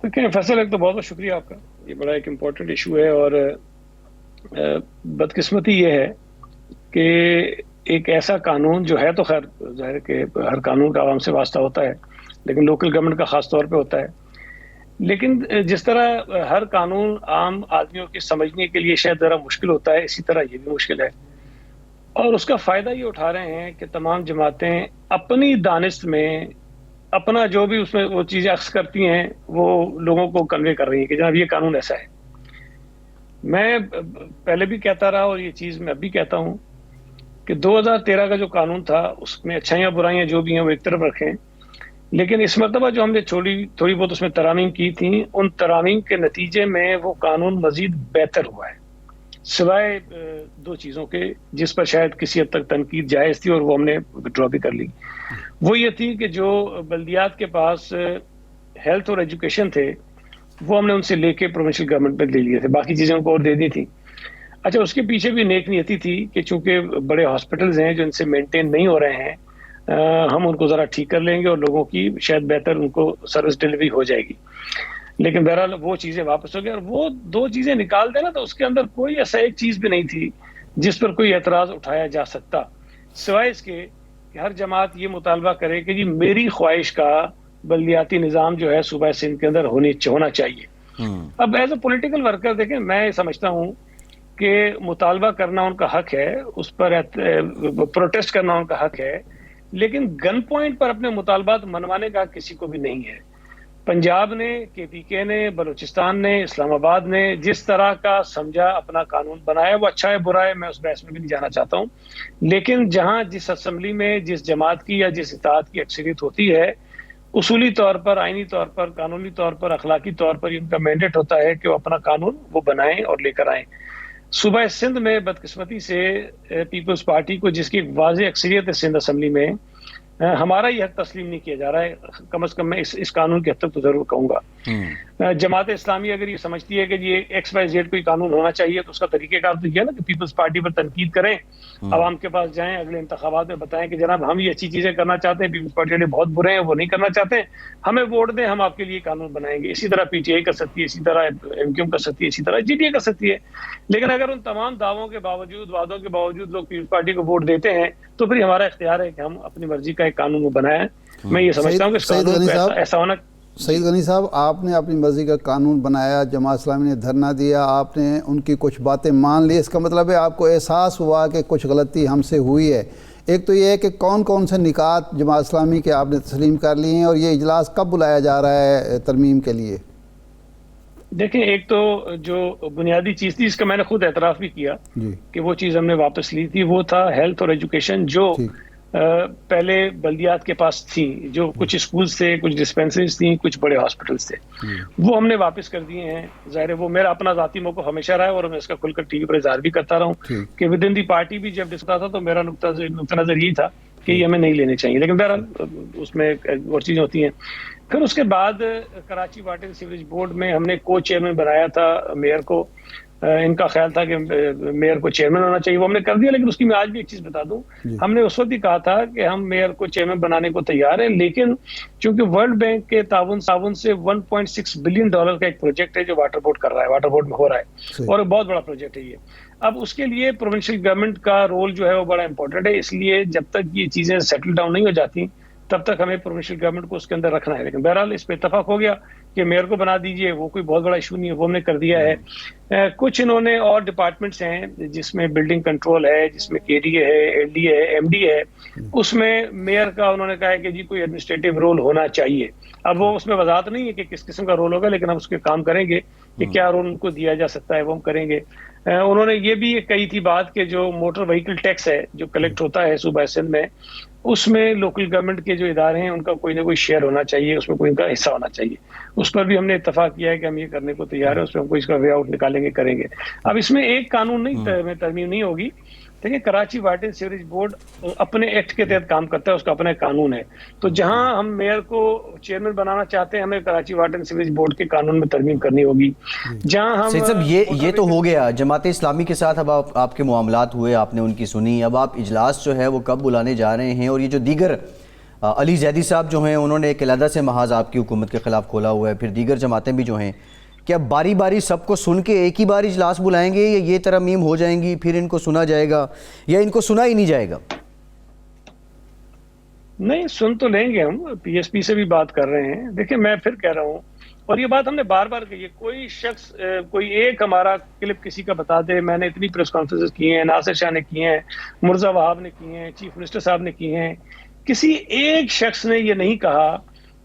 دیکھیں فیصل، ایک تو بہت بہت شکریہ آپ کا، یہ بڑا ایک امپورٹنٹ ایشو ہے، اور بدقسمتی یہ ہے کہ ایک ایسا قانون جو ہے، تو خیر ظاہر ہے کہ ہر قانون کا عوام سے واسطہ ہوتا ہے، لیکن لوکل گورنمنٹ کا خاص طور پہ ہوتا ہے، لیکن جس طرح ہر قانون عام آدمیوں کے سمجھنے کے لیے شاید ذرا مشکل ہوتا ہے، اسی طرح یہ بھی مشکل ہے، اور اس کا فائدہ یہ اٹھا رہے ہیں کہ تمام جماعتیں اپنی دانست میں اپنا جو بھی اس میں وہ چیزیں عکس کرتی ہیں وہ لوگوں کو کنوے کر رہی ہیں کہ جناب یہ قانون ایسا ہے۔ میں پہلے بھی کہتا رہا اور یہ چیز میں اب بھی کہتا ہوں کہ 2013 کا جو قانون تھا اس میں اچھائیاں برائیاں جو بھی ہیں وہ ایک طرف رکھیں، لیکن اس مرتبہ جو ہم نے تھوڑی بہت اس میں ترامیم کی تھیں، ان ترامیم کے نتیجے میں وہ قانون مزید بہتر ہوا ہے، سوائے دو چیزوں کے جس پر شاید کسی حد تک تنقید جائز تھی اور وہ ہم نے وڈرا بھی کر لی۔ وہ یہ تھی کہ جو بلدیات کے پاس ہیلتھ اور ایجوکیشن تھے وہ ہم نے ان سے لے کے پروونشل گورنمنٹ پہ لے لیے تھے، باقی چیزوں کو اور دے دی تھی۔ اچھا، اس کے پیچھے بھی نیک نیتی تھی کہ چونکہ بڑے ہاسپٹلز ہیں جو ان سے مینٹین نہیں ہو رہے ہیں، ہم ان کو ذرا ٹھیک کر لیں گے اور لوگوں کی شاید بہتر ان کو سروس ڈلیوری ہو جائے گی، لیکن بہرحال وہ چیزیں واپس ہو گئی، اور وہ دو چیزیں نکال دیں نا تو اس کے اندر کوئی ایسا ایک چیز بھی نہیں تھی جس پر کوئی اعتراض اٹھایا جا سکتا، سوائے اس کے کہ ہر جماعت یہ مطالبہ کرے کہ جی میری خواہش کا بلدیاتی نظام جو ہے صوبہ سندھ کے اندر ہونا چاہیے۔ اب ایز اے پولیٹیکل ورکر دیکھیں، میں سمجھتا ہوں کہ مطالبہ کرنا ان کا حق ہے، اس پر پروٹیسٹ کرنا ان کا حق ہے، لیکن گن پوائنٹ پر اپنے مطالبات منوانے کا کسی کو بھی نہیں ہے۔ پنجاب نے، کے پی کے نے، بلوچستان نے، اسلام آباد نے جس طرح کا سمجھا اپنا قانون بنایا، وہ اچھا ہے برا ہے میں اس بحث میں بھی نہیں جانا چاہتا ہوں، لیکن جہاں جس اسمبلی میں جس جماعت کی یا جس اتحاد کی اکثریت ہوتی ہے، اصولی طور پر، آئینی طور پر، قانونی طور پر، اخلاقی طور پر ان کا مینڈیٹ ہوتا ہے کہ وہ اپنا قانون وہ بنائیں اور لے کر آئیں۔ صوبہ سندھ میں بدقسمتی سے پیپلز پارٹی کو، جس کی ایک واضح اکثریت ہے سندھ اسمبلی میں، ہمارا یہ حق تسلیم نہیں کیا جا رہا ہے، کم از کم میں اس قانون کے حد تک تو ضرور کہوں گا۔ جماعت اسلامی اگر یہ سمجھتی ہے کہ یہ ایکس وائی زیڈ کوئی قانون ہونا چاہیے تو اس کا طریقہ کار تو یہ ہے نا کہ پیپلز پارٹی پر تنقید کریں، عوام کے پاس جائیں، اگلے انتخابات میں بتائیں کہ جناب ہم یہ اچھی چیزیں کرنا چاہتے ہیں، پیپلز پارٹی والے بہت برے ہیں، وہ نہیں کرنا چاہتے، ہمیں ووٹ دیں، ہم آپ کے لیے قانون بنائیں گے۔ اسی طرح پی ٹی آئی کر سکتی ہے، اسی طرح ایم کیو ایم کر سکتی ہے، اسی طرح جی ڈی اے کر سکتی ہے، لیکن اگر ان تمام دعووں کے باوجود، وعدوں کے باوجود لوگ پیپلز پارٹی کو ووٹ دیتے ہیں تو پھر ہمارا اختیار ہے کہ ہم اپنی مرضی کا ایک قانون بنائیں۔ میں یہ سمجھتا ہوں کہ اس قانون کو ایسا ہونا۔ سعید غنی صاحب، آپ نے اپنی مرضی کا قانون بنایا، جماعت اسلامی نے دھرنا دیا، آپ نے ان کی کچھ باتیں مان لی، اس کا مطلب ہے آپ کو احساس ہوا کہ کچھ غلطی ہم سے ہوئی ہے۔ ایک تو یہ ہے کہ کون کون سے نکات جماعت اسلامی کے آپ نے تسلیم کر لیے ہیں، اور یہ اجلاس کب بلایا جا رہا ہے ترمیم کے لیے؟ دیکھیں، ایک تو جو بنیادی چیز تھی، اس کا میں نے خود اعتراف بھی کیا کہ وہ چیز ہم نے واپس لی تھی، وہ تھا ہیلتھ اور ایجوکیشن، جو پہلے بلدیات کے پاس تھی، جو کچھ اسکولز تھے، کچھ ڈسپینسریز تھیں، کچھ بڑے ہاسپٹلز تھے، وہ ہم نے واپس کر دیے ہیں۔ ظاہر ہے وہ میرا اپنا ذاتی موقف ہمیشہ رہا ہے اور میں اس کا کھل کر ٹی وی پر اظہار بھی کرتا رہا ہوں کہ ود ان دی پارٹی بھی جب ڈسکس تھا تو میرا نقطہ نظر یہی تھا کہ یہ ہمیں نہیں لینے چاہیے، لیکن بہرحال اس میں اور چیزیں ہوتی ہیں۔ پھر اس کے بعد کراچی واٹر سیوریج بورڈ میں ہم نے کو چیئرمین بنایا تھا میئر کو، ان کا خیال تھا کہ میئر کو چیئرمین ہونا چاہیے، وہ ہم نے کر دیا، لیکن اس کی میں آج بھی ایک چیز بتا دوں، ہم نے اس وقت ہی کہا تھا کہ ہم میئر کو چیئرمین بنانے کو تیار ہیں، لیکن چونکہ ورلڈ بینک کے تعاون سے 1.6 بلین ڈالر کا ایک پروجیکٹ ہے جو واٹر بورڈ کر رہا ہے، واٹر بورڈ میں ہو رہا ہے، اور بہت بڑا پروجیکٹ ہے یہ۔ اب اس کے لیے پروونشل گورنمنٹ کا رول جو ہے وہ بڑا امپورٹنٹ ہے، اس لیے جب تک یہ چیزیں سیٹل ڈاؤن نہیں ہو جاتی تب تک ہمیں پروونشل گورنمنٹ کو اس کے اندر رکھنا ہے، لیکن بہرحال اس پہ اتفاق ہو گیا کہ میئر کو بنا دیجئے، وہ کوئی بہت بڑا ایشو نہیں ہے، وہ ہم نے کر دیا ہے۔ کچھ انہوں نے اور ڈپارٹمنٹس ہیں جس میں بلڈنگ کنٹرول ہے، جس میں کے ڈی اے ہے، ایل ڈی اے ہے، ایم ڈی ہے، اس میں میئر کا انہوں نے کہا ہے کہ جی کوئی ایڈمنسٹریٹو رول ہونا چاہیے۔ اب وہ اس میں وضاحت نہیں ہے کہ کس قسم کا رول ہوگا، لیکن ہم اس کے کام کریں گے کہ کیا رول ان کو دیا جا سکتا ہے، وہ ہم کریں گے۔ انہوں نے یہ بھی کہی تھی بات کہ جو موٹر وہیکل ٹیکس ہے جو کلیکٹ ہوتا ہے صوبہ سندھ میں، اس میں لوکل گورنمنٹ کے جو ادارے ہیں ان کا کوئی نہ کوئی شیئر ہونا چاہیے، اس میں کوئی ان کا حصہ ہونا چاہیے۔ اس پر بھی ہم نے اتفاق کیا ہے کہ ہم یہ کرنے کو تیار ہیں، اس میں ہم کوئی اس کا وے آؤٹ نکالیں گے، کریں گے۔ اب اس میں ایک قانون نہیں ترمیم نہیں ہوگی، دیکھیں کراچی واٹر سیوریج بورڈ اپنے ایکٹ کے تحت کام کرتا ہے، اس کا اپنا قانون ہے، تو جہاں ہم میئر کو چیئرمین بنانا چاہتے ہیں ہمیں کراچی واٹر سیوریج بورڈ کے قانون میں ترمیم کرنی ہوگی۔ جہاں ہم سید صاحب یہ تو ہو گیا جماعت اسلامی کے ساتھ، اب آپ کے معاملات ہوئے، آپ نے ان کی سنی، اب آپ اجلاس جو ہے وہ کب بلانے جا رہے ہیں، اور یہ جو دیگر علی زیدی صاحب جو ہیں انہوں نے ایک علیحدہ سے محاذ آپ کی حکومت کے خلاف کھولا ہوا ہے، پھر دیگر جماعتیں بھی جو ہیں، کیا باری باری سب کو سن کے ایک ہی بار اجلاس بلائیں گے، یا یہ ترمیم ہو جائیں گی پھر ان کو سنا جائے گا، یا ان کو سنا ہی نہیں جائے گا؟ نہیں، سن تو لیں گے ہم، پی ایس پی سے بھی بات کر رہے ہیں. دیکھیں میں پھر کہہ رہا ہوں، اور یہ بات ہم نے بار بار کہی ہے، کوئی شخص کوئی ایک ہمارا کلپ کسی کا بتا دے، میں نے اتنی پریس کانفرنس کی ہیں، ناصر شاہ نے کی ہیں، مرزا وہاب نے کی ہیں، چیف منسٹر صاحب نے کی ہیں، کسی ایک شخص نے یہ نہیں کہا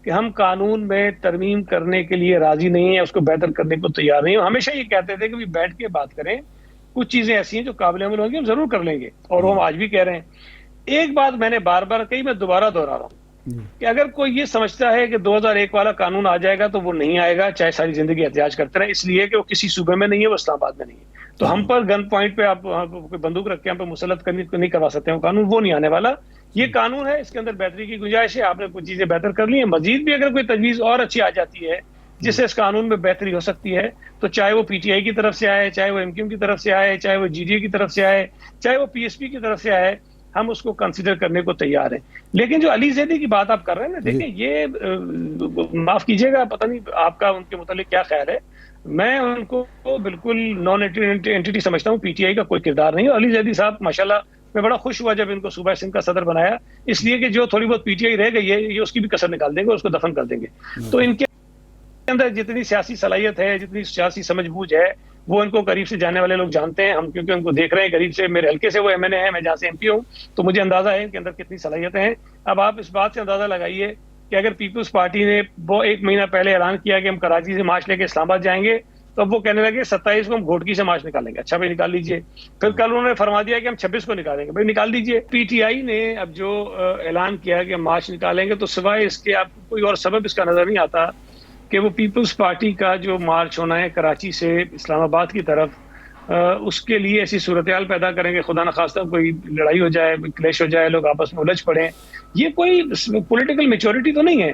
کہ ہم قانون میں ترمیم کرنے کے لیے راضی نہیں ہیں، اس کو بہتر کرنے کو تیار نہیں ہیں. ہمیشہ یہ کہتے تھے کہ بیٹھ کے بات کریں، کچھ چیزیں ایسی ہیں جو قابل عمل ہوں گی، ہم ضرور کر لیں گے، اور وہ ہم آج بھی کہہ رہے ہیں. ایک بات میں نے بار بار کہی، میں دوبارہ دہرا رہا ہوں کہ اگر کوئی یہ سمجھتا ہے کہ 2001 والا قانون آ جائے گا تو وہ نہیں آئے گا، چاہے ساری زندگی احتجاج کرتے رہے، اس لیے کہ وہ کسی صوبے میں نہیں ہے، وہ اسلام آباد میں نہیں ہے. تو ہم پر گن پوائنٹ پہ آپ کوئی بندوق رکھ کے ہم پہ مسلط نہیں کروا سکتے ہیں قانون، وہ نہیں آنے والا. یہ قانون ہے، اس کے اندر بہتری کی گنجائش ہے، آپ نے کچھ چیزیں بہتر کر لی ہیں، مزید بھی اگر کوئی تجویز اور اچھی آ جاتی ہے جس سے اس قانون میں بہتری ہو سکتی ہے، تو چاہے وہ پی ٹی آئی کی طرف سے آئے، چاہے وہ ایم کیو ایم کی طرف سے آئے، چاہے وہ جی ڈی اے کی طرف سے آئے، چاہے وہ پی ایس پی کی طرف سے آئے، ہم اس کو کنسیڈر کرنے کو تیار ہیں. لیکن جو علی زیدی کی بات آپ کر رہے ہیں نا، دیکھیں یہ معاف کیجیے گا، پتہ نہیں آپ کا ان کے متعلق کیا خیال ہے، میں ان کو بالکل نان اینٹی سمجھتا ہوں، پی ٹی آئی کا کوئی کردار نہیں. اور علی زیدی صاحب ماشاءاللہ میں بڑا خوش ہوا جب ان کو صوبہ سندھ کا صدر بنایا، اس لیے کہ جو تھوڑی بہت پی ٹی آئی رہ گئی ہے یہ اس کی بھی کسر نکال دیں گے، اس کو دفن کر دیں گے. تو ان کے اندر جتنی سیاسی صلاحیت ہے، جتنی سیاسی سمجھ بوجھ ہے، وہ ان کو قریب سے جانے والے لوگ جانتے ہیں. ہم کیونکہ ان کو دیکھ رہے ہیں قریب سے، میرے حلقے سے وہ ایم این اے ہیں، میں جہاں سے ایم پی ہوں، تو مجھے اندازہ ہے ان کے اندر کتنی صلاحیتیں ہیں. اب آپ اس بات سے اندازہ لگائیے کہ اگر پیپلز پارٹی نے وہ 1 مہینہ پہلے اعلان کیا کہ ہم کراچی سے مارچ لے کے اسلام آباد جائیں گے، تو اب وہ کہنے لگے 27 کو ہم گھوٹکی سے مارچ نکالیں گے. اچھا بھائی نکال لیجئے. پھر کل انہوں نے فرما دیا کہ ہم 26 کو نکالیں گے، بھائی نکال دیجئے. پی ٹی آئی نے اب جو اعلان کیا کہ ہم مارچ نکالیں گے، تو سوائے اس کے آپ کو کوئی اور سبب اس کا نظر نہیں آتا کہ وہ پیپلز پارٹی کا جو مارچ ہونا ہے کراچی سے اسلام آباد کی طرف، اس کے لیے ایسی صورتحال پیدا کریں گے، خدا نخواستہ کوئی لڑائی ہو جائے، کلیش ہو جائے، لوگ آپس میں الجھ پڑیں. یہ کوئی پولیٹیکل میچورٹی تو نہیں ہے.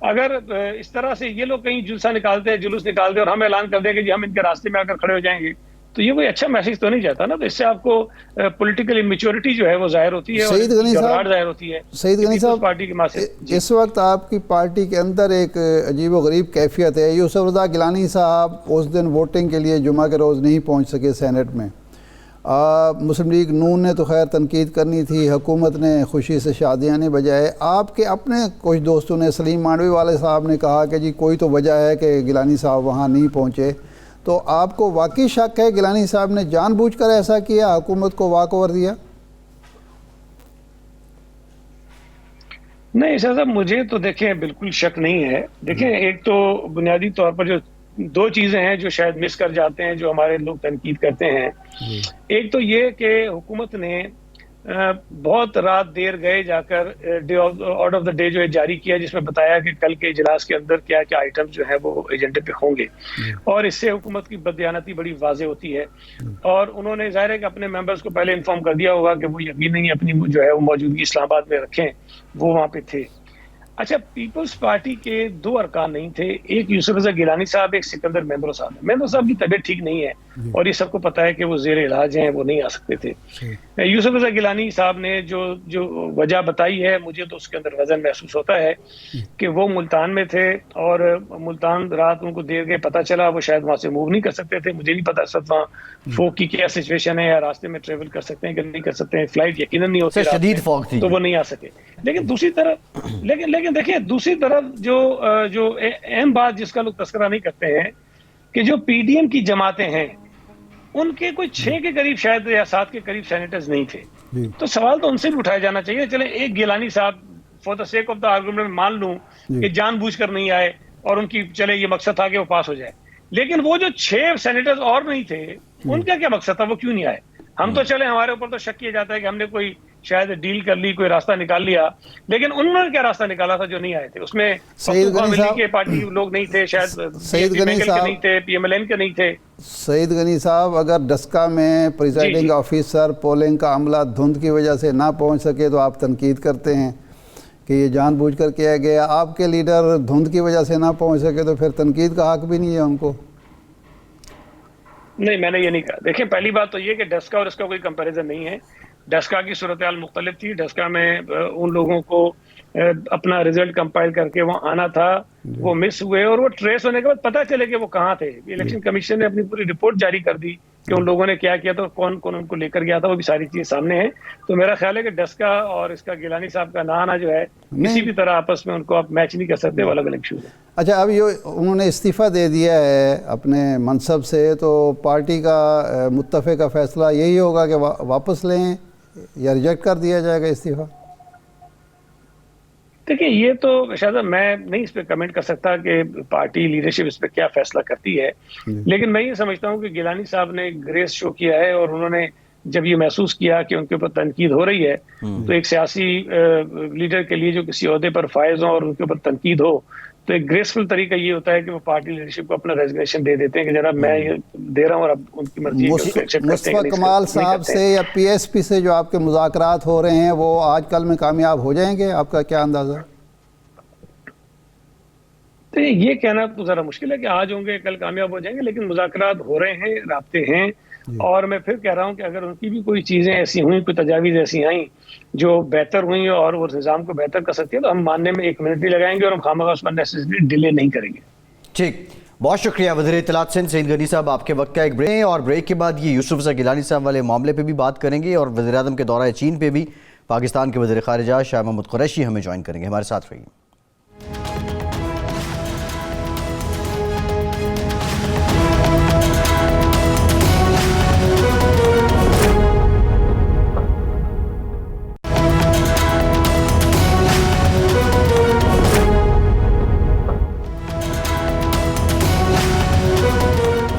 اگر اس طرح سے یہ لوگ کہیں جلوس نکالتے اور ہم اعلان کر دیں کہ جی ہم ان کے راستے میں آ کر کھڑے ہو جائیں گے، تو یہ کوئی اچھا میسج تو نہیں جاتا نا. تو اس سے آپ کو پولیٹیکل انمیچورٹی جو ہے وہ ظاہر ہوتی ہے، سعید غنی صاحب ظاہر ہوتی ہے. سعید غنی صاحب پارٹی کے ماسے اس وقت آپ کی پارٹی کے اندر ایک عجیب و غریب کیفیت ہے. یوسف رضا گیلانی صاحب اس دن ووٹنگ کے لیے جمعہ کے روز نہیں پہنچ سکے سینٹ میں. مسلم لیگ نون نے تو خیر تنقید کرنی تھی، حکومت نے خوشی سے شادیاں نہیں بجائے. آپ کے اپنے کچھ دوستوں نے، سلیم مانڈوی والے صاحب نے کہا کہ جی کوئی تو وجہ ہے کہ گیلانی صاحب وہاں نہیں پہنچے. تو آپ کو واقعی شک ہے گیلانی صاحب نے جان بوجھ کر ایسا کیا، حکومت کو واک اوور دیا؟ نہیں صاحب، مجھے تو دیکھیں بالکل شک نہیں ہے. دیکھیں ایک تو بنیادی طور پر جو 2 چیزیں ہیں جو شاید مس کر جاتے ہیں، جو ہمارے لوگ تنقید کرتے ہیں. ایک تو یہ کہ حکومت نے بہت رات دیر گئے جا کر آؤٹ آف دا ڈے جو ہے جاری کیا، جس میں بتایا کہ کل کے اجلاس کے اندر کیا کیا آئٹم جو ہے وہ ایجنڈے پہ ہوں گے، اور اس سے حکومت کی بددیانتی بڑی واضح ہوتی ہے. اور انہوں نے ظاہر ہے کہ اپنے ممبرز کو پہلے انفارم کر دیا ہوگا کہ وہ یقیناً اپنی جو ہے وہ موجودگی اسلام آباد میں رکھیں، وہ وہاں پہ تھے. اچھا، پیپلز پارٹی کے 2 ارکان نہیں تھے، ایک یوسف رضا گیلانی صاحب، ایک سکندر مہندرو صاحب. مہندرو صاحب کی طبیعت ٹھیک نہیں ہے اور یہ سب کو پتا ہے کہ وہ زیر علاج ہیں، وہ نہیں آ سکتے تھے. یوسف رضا گیلانی صاحب نے جو وجہ بتائی ہے، مجھے تو اس کے اندر وزن محسوس ہوتا ہے کہ وہ ملتان میں تھے، اور ملتان رات ان کو دیر گئے، پتہ چلا وہ شاید وہاں سے موو نہیں کر سکتے تھے. مجھے نہیں پتا اس وقت وہاں فوگ کی کیا سچویشن ہے، یا راستے میں ٹریول کر سکتے ہیں کہ نہیں کر سکتے ہیں، فلائٹ یقیناً نہیں ہوتی، شدید فوگ تھی تو وہ نہیں آ سکے. لیکن دوسری طرف لیکن دیکھیں دوسری طرف جو اہم بات جس کا لوگ تذکرہ نہیں کرتے ہیں کہ جو پی ڈی ایم کی جماعتیں ہیں، ان کے کوئی 6 کے قریب شاید یا 7 کے قریب سینیٹرز نہیں تھے. تو سوال تو ان سے بھی اٹھایا جانا چاہیے. چلیں ایک گیلانی صاحب for the sake of the argument مان لوں کہ جان بوجھ کر نہیں آئے اور ان کی چلے یہ مقصد تھا کہ وہ پاس ہو جائے، لیکن وہ جو 6 سینیٹرز اور نہیں تھے، ان کا کیا مقصد تھا، وہ کیوں نہیں آئے؟ ہم تو چلے ہمارے اوپر تو شک کیا جاتا ہے کہ ہم نے کوئی شاید ڈیل کر لی، کوئی راستہ نکال لیا، لیکن انہوں نے کیا راستہ نکالا تھا جو نہیں آئے تھے؟ اس میں سعید غنی صاحب کے پارٹی لوگ نہیں تھے، شاید سعید غنی صاحب نہیں تھے، پی ایم ایل این کے نہیں تھے. سعید غنی صاحب، اگر ڈسکا میں پریزائڈنگ آفیسر پولنگ کا عملہ دھند کی وجہ سے نہ پہنچ سکے تو آپ تنقید کرتے ہیں کہ یہ جان بوجھ کر کیا گیا. آپ کے لیڈر دھند کی وجہ سے نہ پہنچ سکے تو پھر تنقید کا حق بھی نہیں ہے ان کو؟ نہیں، میں نے یہ نہیں کہا. دیکھیں پہلی بات تو یہ کہ ڈسکا اور اس کا کوئی کمپیریزن نہیں ہے. ڈسکا کی صورتحال مختلف تھی. ڈسکا میں ان لوگوں کو اپنا رزلٹ کمپائل کر کے وہاں آنا تھا وہ مس ہوئے, اور وہ ٹریس ہونے کے بعد پتہ چلے کہ وہ کہاں تھے. الیکشن کمیشن نے اپنی پوری رپورٹ جاری کر دی کہ ان لوگوں نے کیا کیا تھا, کون کون ان کو لے کر گیا تھا, وہ بھی ساری چیزیں سامنے ہیں. تو میرا خیال ہے کہ ڈسکا اور اس کا گیلانی صاحب کا نہ آنا جو ہے کسی بھی طرح آپس میں ان کو آپ میچ نہیں کر سکتے, وہ الگ الگ ایشوز ہیں. اچھا, اب یہ انہوں نے استعفیٰ دے دیا ہے اپنے منصب سے, تو پارٹی کا متفق کا فیصلہ یہی ہوگا کہ واپس لیں یا ریجیکٹ کر دیا جائے گا استعفیٰ؟ دیکھیں, یہ تو شاید میں نہیں اس پہ کمنٹ کر سکتا کہ پارٹی لیڈرشپ اس پہ کیا فیصلہ کرتی ہے, لیکن میں یہ سمجھتا ہوں کہ گیلانی صاحب نے گریس شو کیا ہے, اور انہوں نے جب یہ محسوس کیا کہ ان کے اوپر تنقید ہو رہی ہے تو ایک سیاسی لیڈر کے لیے جو کسی عہدے پر فائز ہوں اور ان کے اوپر تنقید ہو, تو ایک گریسفل طریقہ یہ ہوتا ہے کہ وہ پارٹی لیڈرشپ کو اپنا ریزگنیشن دے دیتے ہیں کہ جناب میں یہ دے رہا ہوں اور اب ان کی مرضی ہے کہ اس کو ایکسیپٹ کرتے ہیں. مصطفیٰ کمال صاحب سے یا پی ایس پی سے جو آپ کے مذاکرات ہو رہے ہیں وہ آج کل میں کامیاب ہو جائیں گے, آپ کا کیا اندازہ؟ تو یہ کہنا تو ذرا مشکل ہے کہ آج ہوں گے کل کامیاب ہو جائیں گے, لیکن مذاکرات ہو رہے ہیں, رابطے ہیں. اور میں پھر کہہ رہا ہوں کہ اگر ان کی بھی کوئی چیزیں ایسی ہوئیں, کوئی تجاویز ایسی آئیں جو بہتر ہوئیں اور وہ نظام کو بہتر کر سکتی ہے, تو ہم ماننے میں 1 منٹ بھی لگائیں گے اور ہم خامخواہ اس پر نیسیسری ڈیلے نہیں کریں گے. ٹھیک, بہت شکریہ وزیر اطلاعات سندھ سعید غنی صاحب. آپ کے وقت کا ایک بریک, اور بریک کے بعد یہ یوسف رضا گیلانی صاحب والے معاملے پہ بھی بات کریں گے, اور وزیر اعظم کے دورہ چین پہ بھی پاکستان کے وزیر خارجہ شاہ محمود قریشی ہمیں جوائن کریں گے. ہمارے ساتھ رہیے.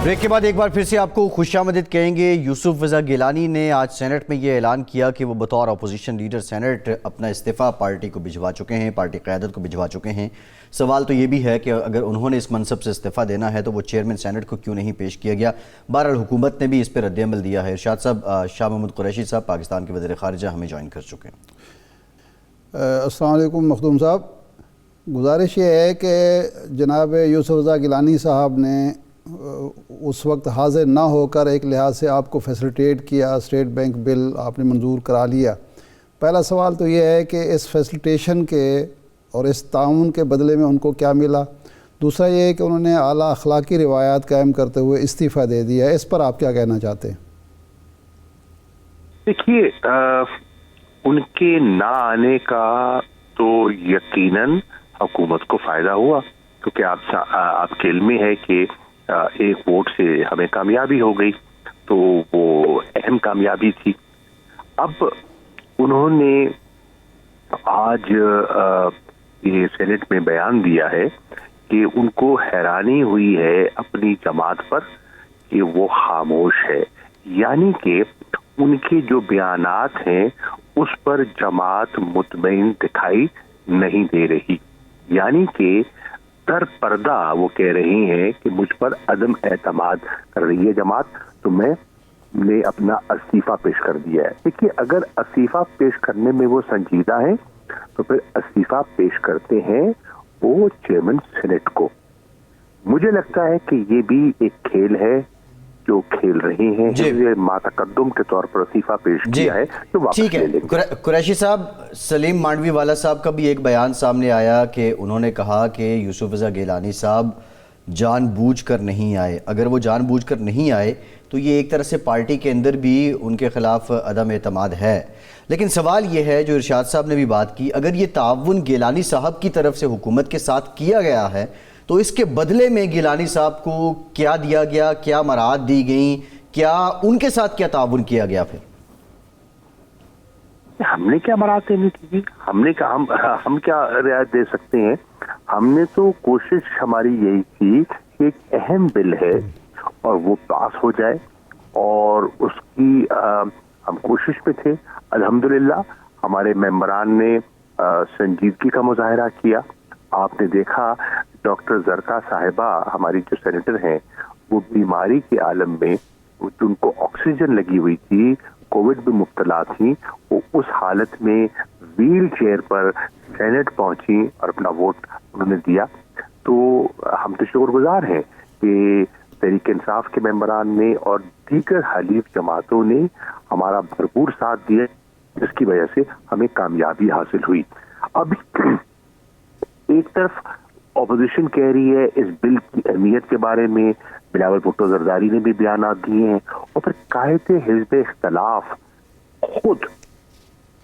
بریک کے بعد ایک بار پھر سے آپ کو خوش آمدید کہیں گے. یوسف رضا گیلانی نے آج سینٹ میں یہ اعلان کیا کہ وہ بطور اپوزیشن لیڈر سینٹ اپنا استعفیٰ پارٹی کو بھجوا چکے ہیں, پارٹی قیادت کو بھجوا چکے ہیں. سوال تو یہ بھی ہے کہ اگر انہوں نے اس منصب سے استعفیٰ دینا ہے تو وہ چیئرمین سینٹ کو کیوں نہیں پیش کیا گیا. بہرحال حکومت نے بھی اس پہ رد عمل دیا ہے. ارشاد صاحب, شاہ محمود قریشی صاحب پاکستان کے وزیر خارجہ ہمیں جوائن کر چکے ہیں. السلام علیکم مخدوم صاحب. گزارش یہ ہے کہ جناب یوسف رضا گیلانی صاحب نے اس وقت حاضر نہ ہو کر ایک لحاظ سے آپ کو فیسلیٹیٹ کیا, اسٹیٹ بینک بل آپ نے منظور کرا لیا. پہلا سوال تو یہ ہے کہ اس فیسلیٹیشن کے اور اس تعاون کے بدلے میں ان کو کیا ملا. دوسرا یہ ہے کہ انہوں نے اعلیٰ اخلاقی روایات قائم کرتے ہوئے استعفیٰ دے دیا. اس پر آپ کیا کہنا چاہتے ہیں؟ دیکھیے, ان کے نہ آنے کا تو یقیناً حکومت کو فائدہ ہوا, کیونکہ آپ کے علم میں ہے کہ ایک ووٹ سے ہمیں کامیابی ہو گئی, تو وہ اہم کامیابی تھی. اب انہوں نے آج یہ سینٹ میں بیان دیا ہے کہ ان کو حیرانی ہوئی ہے اپنی جماعت پر کہ وہ خاموش ہے, یعنی کہ ان کے جو بیانات ہیں اس پر جماعت مطمئن دکھائی نہیں دے رہی. یعنی کہ در پردہ وہ کہہ رہی ہیں کہ مجھ پر عدم اعتماد کر رہی ہے جماعت, تو میں نے اپنا استعفیٰ پیش کر دیا ہے. دیکھیے, اگر استعفیٰ پیش کرنے میں وہ سنجیدہ ہیں تو پھر استعفیٰ پیش کرتے ہیں وہ چیئرمین سینٹ کو. مجھے لگتا ہے کہ یہ بھی ایک کھیل ہے جو کھیل رہے ہیں. یہ ماتقدم کے طور پر استعفیٰ پیش کیا ہے تو واپس لے لیں گے. قریشی صاحب, سلیم مانڈوی والا صاحب کا بھی ایک بیان سامنے آیا کہ انہوں نے کہا کہ یوسف رضا گیلانی صاحب جان بوجھ کر نہیں آئے. اگر وہ جان بوجھ کر نہیں آئے تو یہ ایک طرح سے پارٹی کے اندر بھی ان کے خلاف عدم اعتماد ہے. لیکن سوال یہ ہے, جو ارشاد صاحب نے بھی بات کی, اگر یہ تعاون گیلانی صاحب کی طرف سے حکومت کے ساتھ کیا گیا ہے تو اس کے بدلے میں گیلانی صاحب کو کیا دیا گیا, کیا مراعات دی گئیں, کیا ان کے ساتھ کیا تعاون کیا گیا؟ پھر ہم نے کیا مراعات دینی تھی, ہم کیا رعایت دے سکتے ہیں. ہم نے تو کوشش ہماری یہی تھی کہ ایک اہم بل ہے اور وہ پاس ہو جائے, اور اس کی ہم کوشش پہ تھے. الحمدللہ ہمارے ممبران نے سنجیدگی کا مظاہرہ کیا. آپ نے دیکھا ڈاکٹر زرقا صاحبہ ہماری جو سینیٹر ہیں, وہ بیماری کے عالم میں ان کو آکسیجن لگی ہوئی تھی, کووڈ میں مبتلا تھیں, وہ اس حالت میں ویل چیئر پر سینٹ پہنچی اور اپنا ووٹ انہوں نے دیا. تو ہم تو شکر گزار ہیں کہ تحریک انصاف کے ممبران نے اور دیگر حلیف جماعتوں نے ہمارا بھرپور ساتھ دیا, جس کی وجہ سے ہمیں کامیابی حاصل ہوئی. اب ایک طرف اپوزیشن کہہ رہی ہے اس بل کی اہمیت کے بارے میں، بلاول بھٹو زرداری نے بھی بیانات دیے ہیں، اور پھر قائد حزب اختلاف خود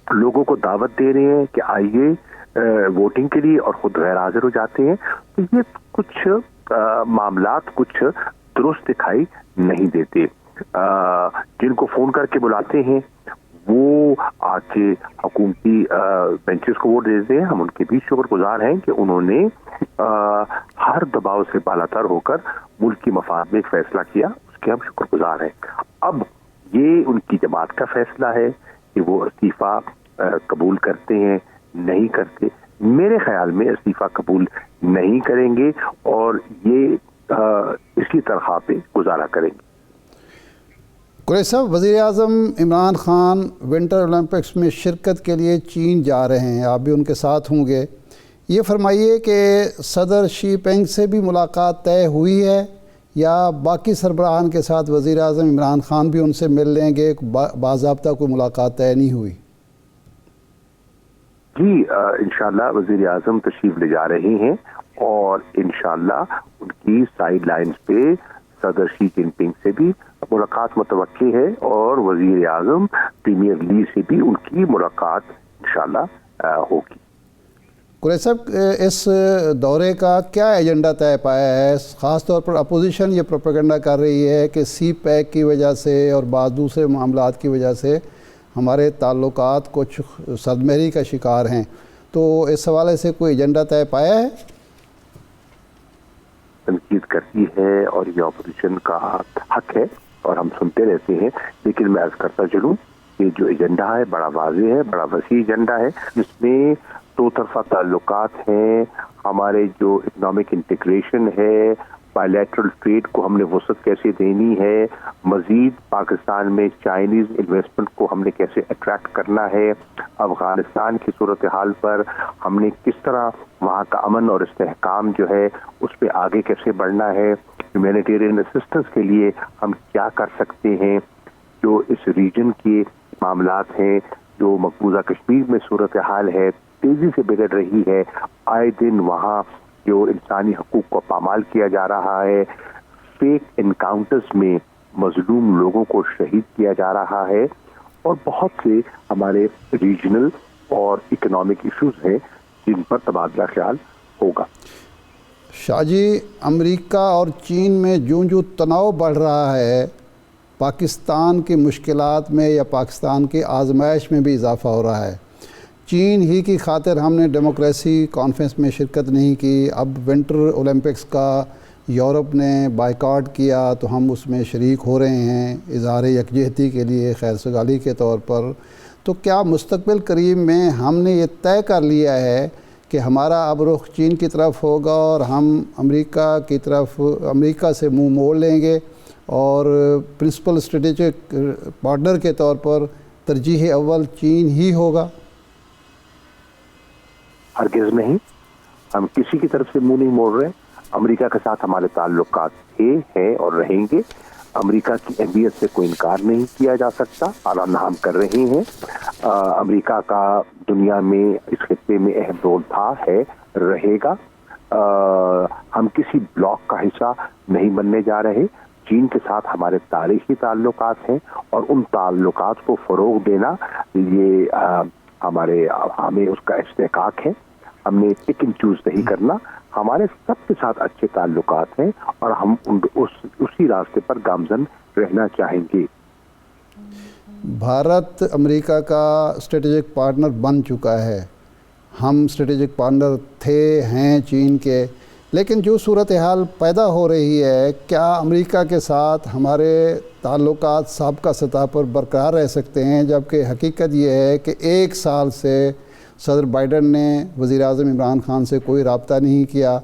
لوگوں کو دعوت دے رہے ہیں کہ آئیے ووٹنگ کے لیے، اور خود غیر حاضر ہو جاتے ہیں. تو یہ کچھ معاملات کچھ درست دکھائی نہیں دیتے. جن کو فون کر کے بلاتے ہیں وہ آ کے حکومتی بینچز کو ووٹ دیتے ہیں. ہم ان کے بھی شکر گزار ہیں کہ انہوں نے ہر دباؤ سے بالاتر ہو کر ملک کی مفاد میں ایک فیصلہ کیا، اس کے ہم شکر گزار ہیں. اب یہ ان کی جماعت کا فیصلہ ہے کہ وہ استعفیٰ قبول کرتے ہیں نہیں کرتے. میرے خیال میں استعفیٰ قبول نہیں کریں گے اور یہ اسی طرح پہ گزارا کریں گے. قریشی صاحب، وزیر اعظم عمران خان ونٹر اولمپکس میں شرکت کے لیے چین جا رہے ہیں، آپ بھی ان کے ساتھ ہوں گے. یہ فرمائیے کہ صدر شی پینگ سے بھی ملاقات طے ہوئی ہے یا باقی سربراہان کے ساتھ وزیر اعظم عمران خان بھی ان سے مل لیں گے؟ باضابطہ کوئی ملاقات طے نہیں ہوئی؟ جی انشاءاللہ وزیر اعظم تشریف لے جا رہے ہیں اور انشاءاللہ ان کی سائیڈ لائنز پہ صدر شی جن پنگ سے بھی ملاقات متوقع ہے اور وزیر اعظم پریمیئر لی سے بھی ان کی ملاقات انشاءاللہ ہوگی. قریشی صاحب، اس دورے کا کیا ایجنڈا طے پایا ہے؟ خاص طور پر اپوزیشن یہ پروپیگنڈا کر رہی ہے کہ سی پیک کی وجہ سے اور بعض دوسرے معاملات کی وجہ سے ہمارے تعلقات کچھ صدمہری کا شکار ہیں. تو اس حوالے سے کوئی ایجنڈا طے پایا ہے؟ تنقید کرتی ہے اور یہ اپوزیشن کا حق ہے اور ہم سنتے رہتے ہیں، لیکن میں عرض کرتا چلوں کہ جو ایجنڈا ہے بڑا واضح ہے، بڑا وسیع ایجنڈا ہے، جس میں دو طرفہ تعلقات ہیں، ہمارے جو اکنامک انٹیگریشن ہے، بائیلیٹرل ٹریڈ کو ہم نے وسعت کیسے دینی ہے، مزید پاکستان میں چائنیز انویسٹمنٹ کو ہم نے کیسے اٹریکٹ کرنا ہے، افغانستان کی صورتحال پر ہم نے کس طرح وہاں کا امن اور استحکام جو ہے اس پہ آگے کیسے بڑھنا ہے، ہیومینیٹیرین اسسٹنس کے لیے ہم کیا کر سکتے ہیں، جو اس ریجن کے معاملات ہیں، جو مقبوضہ کشمیر میں صورتحال ہے تیزی سے بگڑ رہی ہے، آئے دن وہاں جو انسانی حقوق کو پامال کیا جا رہا ہے، فیک انکاؤنٹرز میں مظلوم لوگوں کو شہید کیا جا رہا ہے، اور بہت سے ہمارے ریجنل اور اکنامک ایشوز ہیں جن پر تبادلہ خیال ہوگا. شاہ جی، امریکہ اور چین میں جوں تناؤ بڑھ رہا ہے، پاکستان کی مشکلات میں یا پاکستان کی آزمائش میں بھی اضافہ ہو رہا ہے. چین ہی کی خاطر ہم نے ڈیموکریسی کانفرنس میں شرکت نہیں کی، اب ونٹر اولمپکس کا یورپ نے بائیکاٹ کیا تو ہم اس میں شریک ہو رہے ہیں اظہار یکجہتی کے لیے، خیر سگالی کے طور پر. تو کیا مستقبل قریب میں ہم نے یہ طے کر لیا ہے کہ ہمارا اب رخ چین کی طرف ہوگا اور ہم امریکہ سے منہ موڑ لیں گے اور پرنسپل اسٹریٹجک پارٹنر کے طور پر ترجیح اول چین ہی ہوگا؟ ہرگز نہیں، ہم کسی کی طرف سے منہ نہیں موڑ رہے. امریکہ کے ساتھ ہمارے تعلقات تھے، ہیں اور رہیں گے. امریکہ کی اہمیت سے کوئی انکار نہیں کیا جا سکتا اور ہم کر رہے ہیں. امریکہ کا دنیا میں اس خطے میں اہم رول تھا، ہے، رہے گا. ہم کسی بلاک کا حصہ نہیں بننے جا رہے. چین کے ساتھ ہمارے تاریخی تعلقات ہیں اور ان تعلقات کو فروغ دینا یہ ہمیں اس کا استحقاق ہے. ہم نے پک اینڈ چوز نہیں کرنا. ہمارے سب کے ساتھ اچھے تعلقات ہیں اور ہم اسی راستے پر گامزن رہنا چاہیں گے. بھارت امریکہ کا اسٹریٹجک پارٹنر بن چکا ہے. ہم اسٹریٹجک پارٹنر تھے، ہیں چین کے، لیکن جو صورتحال پیدا ہو رہی ہے، کیا امریکہ کے ساتھ ہمارے تعلقات سابقہ سطح پر برقرار رہ سکتے ہیں؟ جبکہ حقیقت یہ ہے کہ 1 سال سے صدر بائیڈن نے وزیر اعظم عمران خان سے کوئی رابطہ نہیں کیا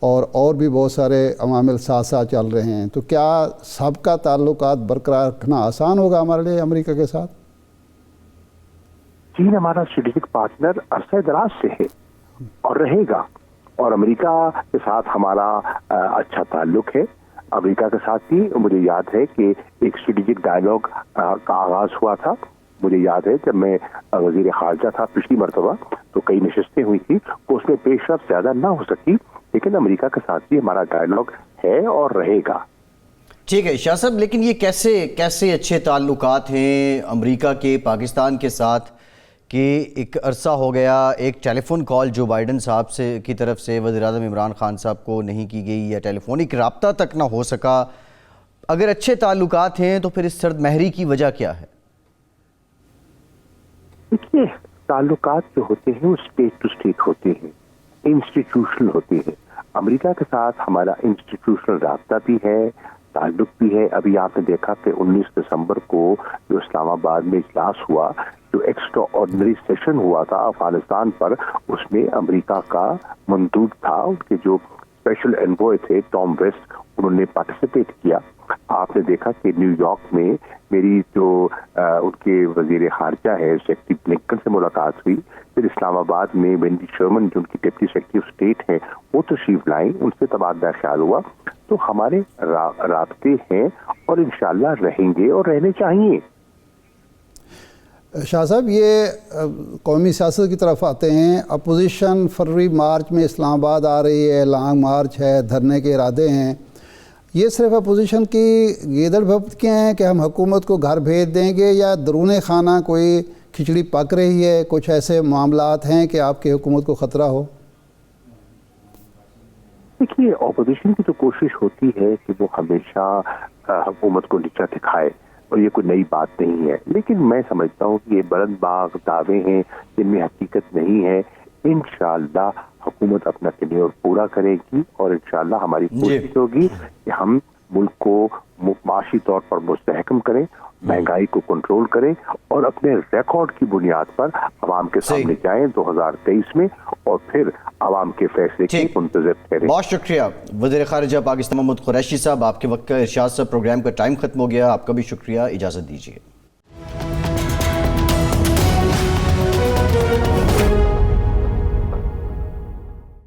اور بھی بہت سارے عوامل ساتھ ساتھ چل رہے ہیں. تو کیا سابقہ تعلقات برقرار رکھنا آسان ہوگا ہمارے لیے امریکہ کے ساتھ؟ چین ہمارا اسٹریٹجک پارٹنر عرصہ دراز سے ہے اور رہے گا، اور امریکہ کے ساتھ ہمارا اچھا تعلق ہے. امریکہ کے ساتھ بھی مجھے یاد ہے کہ ایک اسٹریٹجک ڈائلاگ کا آغاز ہوا تھا مجھے یاد ہے جب میں وزیر خارجہ تھا پچھلی مرتبہ تو کئی نشستیں ہوئی تھی تو اس میں پیش رفت زیادہ نہ ہو سکی، لیکن امریکہ کے ساتھ بھی ہمارا ڈائلاگ ہے اور رہے گا۔ ٹھیک ہے شاہ صاحب، لیکن یہ کیسے اچھے تعلقات ہیں امریکہ کے پاکستان کے ساتھ کہ ایک عرصہ ہو گیا ایک ٹیلی فون کال جو بائیڈن صاحب کی طرف سے وزیر اعظم عمران خان صاحب کو نہیں کی گئی یا ٹیلی فونک رابطہ تک نہ ہو سکا؟ اگر اچھے تعلقات ہیں تو پھر اس سرد مہری کی وجہ کیا ہے؟ دیکھیے، تعلقات جو ہوتے ہیں وہ اسٹیٹ ٹو اسٹیٹ ہوتے ہیں، انسٹیٹیوشنل ہوتے ہیں۔ امریکہ کے ساتھ ہمارا انسٹیٹیوشنل رابطہ بھی ہے، تعلق بھی ہے۔ ابھی آپ نے دیکھا کہ 19 دسمبر کو جو اسلام آباد میں اجلاس ہوا، جو ایکسٹرا آرڈنری سیشن ہوا تھا افغانستان پر، اس میں امریکہ کا مندوب تھا، ان کے جو اسپیشل انوائے تھے ٹام ویسٹ، انہوں نے پارٹیسپیٹ کیا۔ آپ نے دیکھا کہ نیو یارک میں میری جو ان کے وزیر خارجہ ہے سیکرٹری بلنکن سے ملاقات ہوئی، پھر اسلام آباد میں وینڈی شرمن جو ان کی ڈپٹی سیکرٹری آف اسٹیٹ ہیں وہ تشریف لائیں، ان سے تبادلہ خیال ہوا۔ تو ہمارے رابطے ہیں اور انشاءاللہ رہیں گے اور رہنے چاہیے۔ شاہ صاحب، یہ قومی سیاست کی طرف آتے ہیں۔ اپوزیشن فروری مارچ میں اسلام آباد آ رہی ہے، لانگ مارچ ہے، دھرنے کے ارادے ہیں۔ یہ صرف اپوزیشن کی گیدڑ بھبت کے ہیں کہ ہم حکومت کو گھر بھیج دیں گے، یا درون خانہ کوئی کھچڑی پک رہی ہے، کچھ ایسے معاملات ہیں کہ آپ کی حکومت کو خطرہ ہو؟ دیکھیے، اپوزیشن کی تو کوشش ہوتی ہے کہ وہ ہمیشہ حکومت کو نیچا دکھائے، اور یہ کوئی نئی بات نہیں ہے، لیکن میں سمجھتا ہوں کہ یہ بلند باغ دعوے ہیں جن میں حقیقت نہیں ہے۔ انشاءاللہ حکومت اپنا ٹینیور پورا کرے گی، اور انشاءاللہ ہماری کوشش ہوگی کہ ہم ملک کو معاشی طور پر مستحکم کریں، مہنگائی کو کنٹرول کریں، اور اپنے ریکارڈ کی بنیاد پر عوام کے سامنے جائیں 2023 میں، اور پھر عوام کے فیصلے کی منتظر ٹھہریں۔ بہت شکریہ وزیر خارجہ پاکستان محمود قریشی صاحب، آپ کے وقت کا ارشاد سے پروگرام کا ٹائم ختم ہو گیا، آپ کا بھی شکریہ، اجازت دیجیے۔